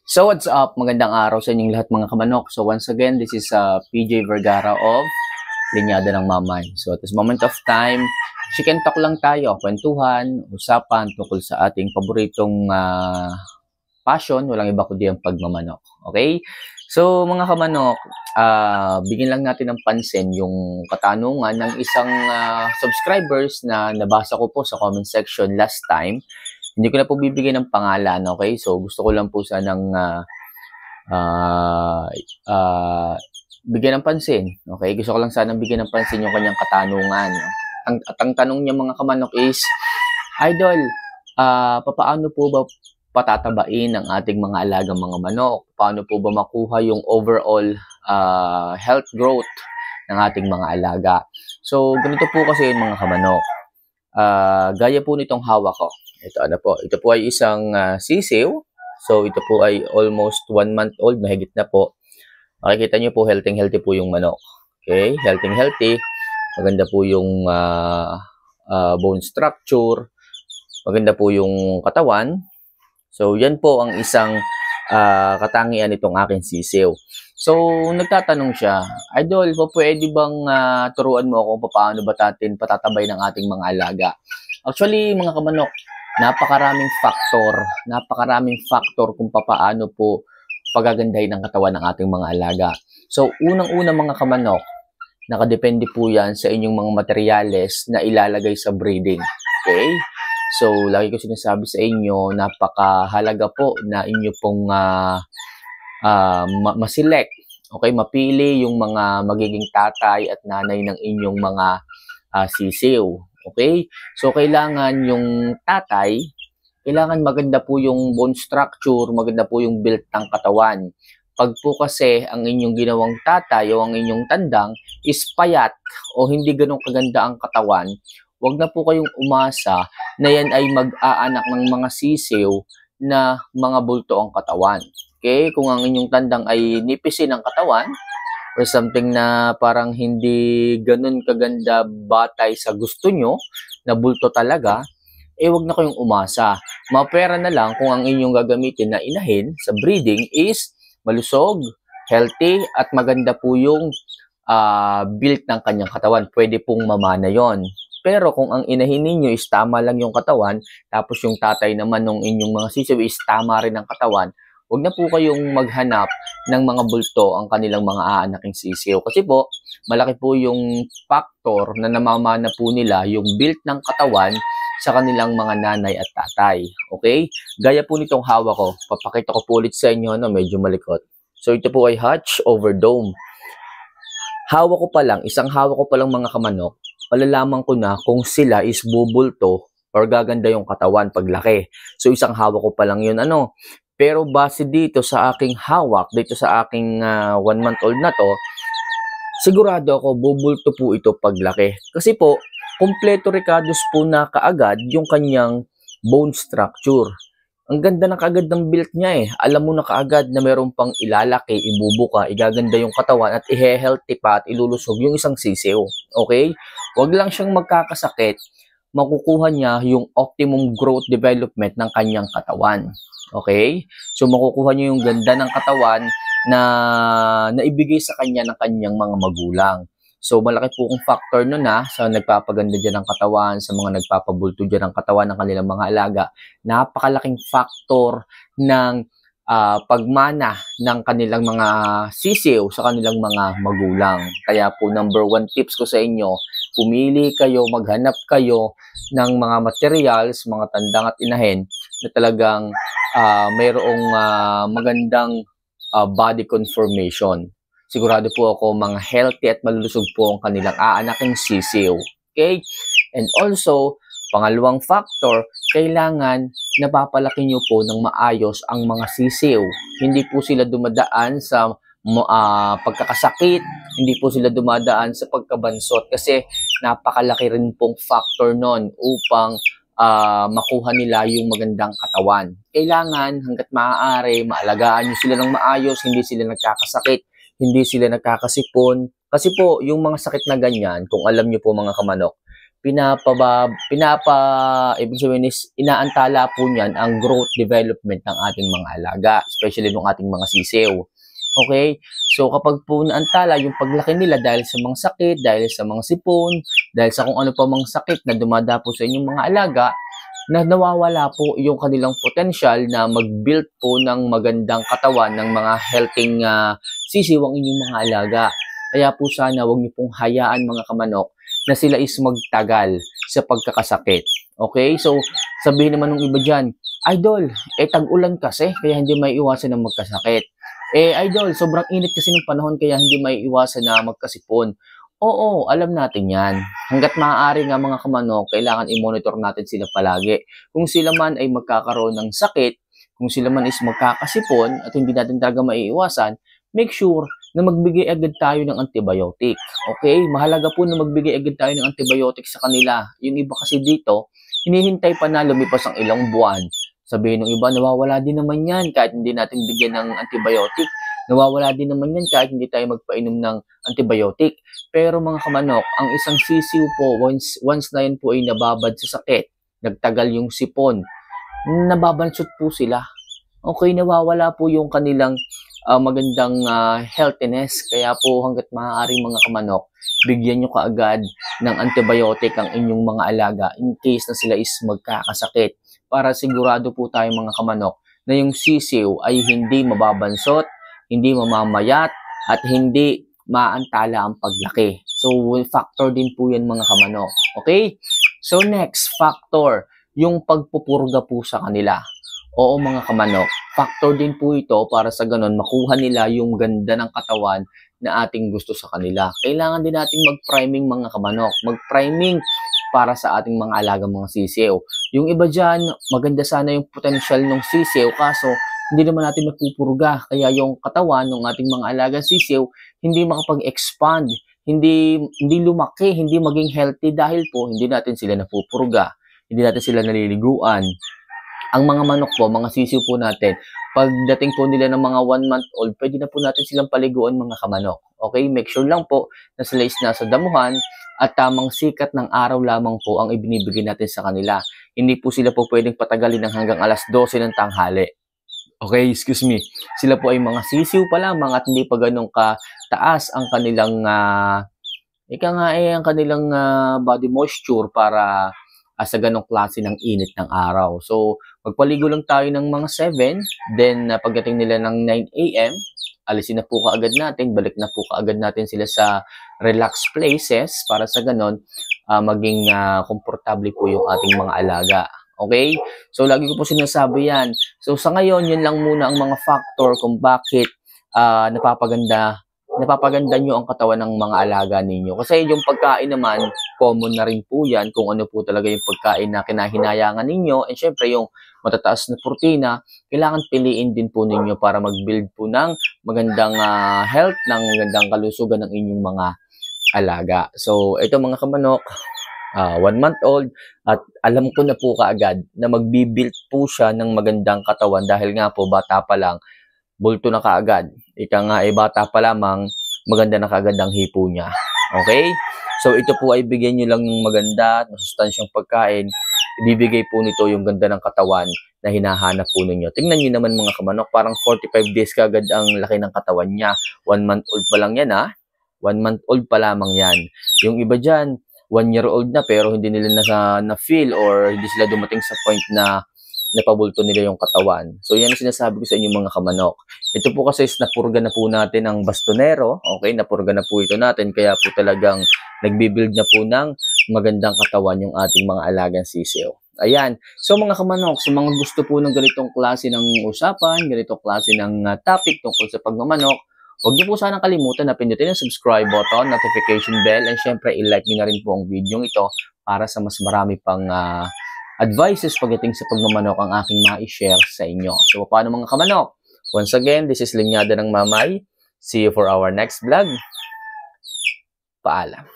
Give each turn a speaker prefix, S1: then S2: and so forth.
S1: So what's up? Magandang araw sa inyong lahat mga kamanok. So once again, this is PJ Vergara of Linyada ng Mamay. So at this moment of time, chicken talk lang tayo, kwentuhan, usapan tungkol sa ating paboritong passion, walang iba kundi ang pagmamanok. Okay? So mga kamanok, bigyan lang natin ng pansin yung katanungan ng isang subscribers na nabasa ko po sa comment section last time. Hindi ko na po bibigyan ng pangalan, okay? So, gusto ko lang po sanang bigyan ng pansin, okay? Gusto ko lang sanang bigyan ng pansin yung kanyang katanungan. At ang tanong niya mga kamanok is, Idol, paano po ba patatabain ang ating mga alagang mga manok? Paano po ba makuha yung overall health growth ng ating mga alaga? So, ganito po kasi yun mga kamanok. Gaya po nitong hawak ko. Ito po ay isang sisiw. So, ito po ay almost 1 month old, mahigit na po. Makikita nyo po, healthy po yung manok. Okay, healthy. Maganda po yung bone structure. Maganda po yung katawan. So, yan po ang isang katangian nitong aking sisiw. So, nagtatanong siya, Idol, pwede bang turuan mo ako paano ba natin patatabay ng ating mga alaga? Actually, mga kamanok, napakaraming factor kung paano po pagagandahin ang katawan ng ating mga alaga. So, unang-una mga kamanok, nakadepende po yan sa inyong mga materyales na ilalagay sa breeding. Okay? So, lagi ko sinasabi sa inyo, napakahalaga po na inyo pong maselect. Okay? Mapili yung mga magiging tatay at nanay ng inyong mga sisiw. Okay? So, kailangan yung tatay, kailangan maganda po yung bone structure, maganda po yung build ng katawan. Pag po kasi ang inyong ginawang tatay o ang inyong tandang is payat o hindi ganun kaganda ang katawan, wag na po kayong umasa na yan ay mag-aanak ng mga sisiw na mga bulto ang katawan. Okay? Kung ang inyong tandang ay nipisin ang katawan, or something na parang hindi ganun kaganda batay sa gusto nyo, na bulto talaga, wag na kayong umasa. Mapera na lang kung ang inyong gagamitin na inahin sa breeding is malusog, healthy, at maganda po yung build ng kanyang katawan. Pwede pong mamana yon. Pero kung ang inahin ninyo is tama lang yung katawan, tapos yung tatay naman ng inyong mga sisiw is tama rin ang katawan, huwag na po kayong maghanap ng mga bulto ang kanilang mga aanaking sisiw. Kasi po, malaki po yung factor na namamana po nila yung build ng katawan sa kanilang mga nanay at tatay. Okay? Gaya po nitong hawak ko. Papakita ko po ulit sa inyo, medyo malikot. So, ito po ay hatch over dome. Isang hawak ko pa lang mga kamanok, palalaman ko na kung sila is bubulto or gaganda yung katawan paglaki. So, isang hawak ko pa lang yun. Pero base dito sa aking hawak, dito sa aking 1 month old na to, sigurado ako bubulto po ito paglaki. Kasi po, kompleto ricados po na kaagad yung kanyang bone structure. Ang ganda na kaagad ng build niya . Alam mo na kaagad na meron pang ilalaki, ibubuka, igaganda yung katawan at i-healthy pa at ilulusog yung isang sisiw. Okay? Huwag lang siyang magkakasakit, makukuha niya yung optimum growth development ng kanyang katawan. Okay? So, makukuha niyo yung ganda ng katawan na naibigay sa kanya ng kanyang mga magulang. So, malaki po kung factor nun sa nagpapaganda dyan ng katawan, sa mga nagpapabulto dyan ng katawan ng kanilang mga alaga. Napakalaking factor ng pagmana ng kanilang mga sisiw sa kanilang mga magulang. Kaya po, number 1 tips ko sa inyo, pumili kayo, maghanap kayo ng mga materials, mga tandang at inahin na talagang mayroong magandang body conformation. Sigurado po ako mga healthy at malulusog po ang kanilang aanaking sisiw. Okay? And also, pangalawang factor, kailangan napapalaki nyo po ng maayos ang mga sisiw. Hindi po sila dumadaan sa pagkakasakit, hindi po sila dumadaan sa pagkabansot kasi napakalaki rin pong factor nun upang makuha nila yung magandang katawan. Kailangan hanggat maaari, maalagaan nyo sila ng maayos, hindi sila nagkakasakit, hindi sila nagkakasipon. Kasi po, yung mga sakit na ganyan, kung alam nyo po mga kamanok, ibig sabihin is inaantala po niyan ang growth development ng ating mga alaga, especially ng ating mga sisiw. Okay? So kapag po naantala yung paglaki nila dahil sa mga sakit, dahil sa mga sipon, dahil sa kung ano pa mang sakit na dumadapo sa inyong mga alaga, na nawawala po yung kanilang potential na mag-build po ng magandang katawan ng mga healthy sisiw ang inyong mga alaga. Kaya po sana huwag niyo pong hayaan mga kamanok na sila is magtagal sa pagkakasakit. Okay? So, sabihin naman ng iba dyan, Idol, tag-ulan kasi, kaya hindi may iwasan na magkasakit. Idol, sobrang init kasi ng panahon, kaya hindi may iwasan na magkasipon. Oo, alam natin yan. Hanggat maaari nga mga kamanok, kailangan i-monitor natin sila palagi. Kung sila man ay magkakaroon ng sakit, kung sila man is magkakasipon at hindi natin talaga maiiwasan, make sure na magbigay agad tayo ng antibiotic. Okay? Mahalaga po na magbigay agad tayo ng antibiotic sa kanila. Yung iba kasi dito, hinihintay pa na lumipas ang ilang buwan. Sabihin ng iba, nawawala din naman yan kahit hindi natin bigyan ng antibiotic. Nawawala din naman yan kahit hindi tayo magpainom ng antibiotic. Pero mga kamanok, ang isang sisiw po, once na yan po ay nababad sa sakit, nagtagal yung sipon, nababansot po sila. Okay, nawawala po yung kanilang magandang healthiness. Kaya po hanggat maaari mga kamanok, bigyan nyo kaagad ng antibiotic ang inyong mga alaga in case na sila is magkakasakit. Para sigurado po tayo mga kamanok na yung sisiw ay hindi mababansot, hindi mamamayat, at hindi maantala ang paglaki. So, factor din po yan mga kamanok. Okay? So, next factor, yung pagpupurga po sa kanila. Oo mga kamanok, factor din po ito para sa ganun makuha nila yung ganda ng katawan na ating gusto sa kanila. Kailangan din nating mag-priming mga kamanok. Mag-priming para sa ating mga alagang mga sisiw. Yung iba dyan, maganda sana yung potential ng sisiw, kaso hindi naman natin napupurga. Kaya yung katawan ng ating mga alagang sisiw, hindi makapag-expand, hindi lumaki, hindi maging healthy dahil po hindi natin sila napupurga. Hindi natin sila naliliguan. Ang mga manok po, mga sisiw po natin, pagdating po nila ng mga 1 month old, pwede na po natin silang paliguan mga kamanok. Okay? Make sure lang po na sila is nasa damuhan at tamang sikat ng araw lamang po ang ibinibigay natin sa kanila. Hindi po sila po pwedeng patagalin ng hanggang alas 12 ng tanghali. Okay, excuse me. Sila po ay mga sisiw pa lamang at hindi pa ganun kataas ang kanilang ang kanilang body moisture para sa ganong klase ng init ng araw. So, magpaligo lang tayo ng mga 7, then pagdating nila ng 9 AM, alisin na po kaagad natin, balik na po kaagad natin sila sa relaxed places para sa ganon, maging komportable po yung ating mga alaga. Okay? So, lagi ko po sinasabi yan. So, sa ngayon, yun lang muna ang mga factor kung bakit napapaganda nyo ang katawan ng mga alaga ninyo. Kasi yung pagkain naman, common na rin po yan kung ano po talaga yung pagkain na kinahinayangan ninyo. And syempre yung matataas na protina, kailangan piliin din po ninyo para mag-build po ng magandang health, ng magandang kalusugan ng inyong mga alaga. So ito mga kamanok, 1 month old, at alam ko na po kaagad na magbibuild po siya ng magandang katawan dahil nga po bata pa lang, bulto na kaagad. Ika nga bata pa lamang, maganda na kaagad ang hipo niya. Okay? So ito po ay bigyan nyo lang ng maganda at masustansyang pagkain. Ibibigay po nito yung ganda ng katawan na hinahanap po ninyo. Tingnan nyo naman mga kamanok, parang 45 days kaagad ang laki ng katawan niya. 1 month old pa lang yan 1 month old pa lamang yan. Yung iba dyan, 1 year old na pero hindi nila na-feel or hindi sila dumating sa point na napabulto nila yung katawan. So yan ang sinasabi ko sa inyo mga kamanok. Ito po kasi is napurga na po natin ang bastonero. Okay, napurga na po ito natin. Kaya po talagang nagbibuild na po ng magandang katawan yung ating mga alagang sisiw. Ayan. So mga kamanok, sa mga gusto po ng ganitong klase ng usapan, ganitong klase ng topic tungkol sa pagmamanok, huwag niyo po sanang kalimutan na pindutin ang subscribe button, notification bell, and syempre i-like niyo na rin po ang video ito para sa mas marami pang advices pagdating sa pagmamanok ang aking ma-share sa inyo. So, paano mga kamanok? Once again, this is Linyada ng Mamay. See you for our next vlog. Paalam.